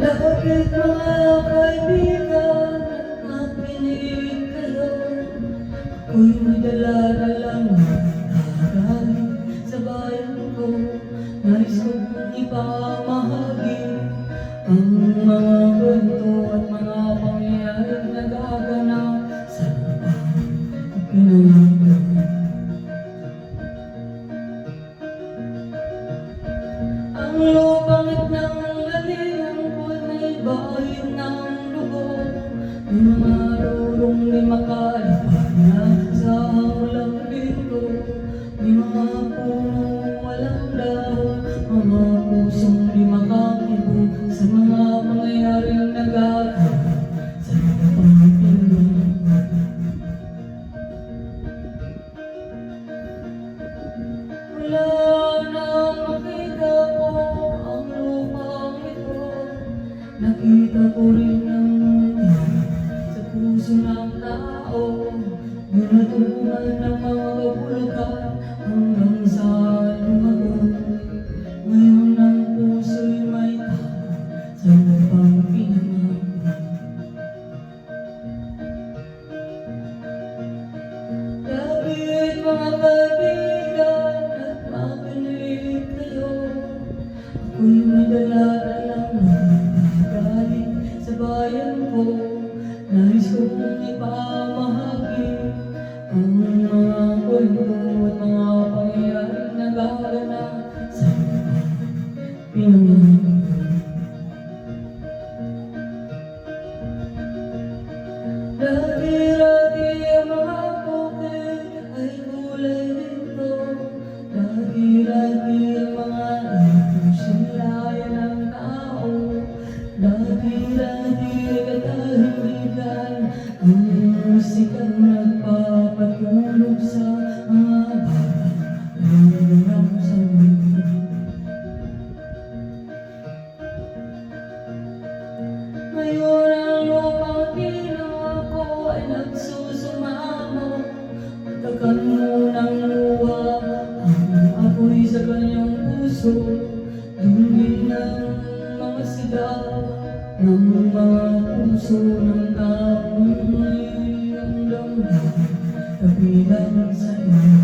Bakit mga kaibigan at pinilit kayo? Ako'y may dala-dalang nagaling sa bayan ko. Nais kong ipamahagi ang mga kwento at mga pangyayaring nagaganap sa Pilipinas. Ang lupangit ng galingan ko'y may bayan ng dugo. May mga lulong di makalipana sa walang bito. May mga punong walang dahon, mga pusong di makakibo sa mga pangyayaring nagaganap sa Pilipinas. Wala nang makita ko ang lupang ito. Nakita ko rin ang mundo sa puso ng tao. Natungan ng mga kabulukan hanggang sa lumagot. Ngayon ang puso'y may tao sa lupang pinangalan. Kapit mga kaibigan at makinig kayo. Ako'y may dala-dalang nagaling sa bayan ko. Nais kong ipamahagi ang mga kwento at mga pangyayaring nagaganap sa Pilipinas. Dati-dati ang mga bukid ay kulay nito. Dati-dati ang mga ito silayan ng tao. Dati-dati ay katahimikan ang musikang nagpapatulog sa mga bawat sa mundo. Ngayon ang lupang pinako ay nagsusumamo. Takan mo ng luwa ang apoy sa kanyang puso. Dunggin ng mga sigaw ng mga puso ng taong iyong damdamin. Kabilang sa iyo.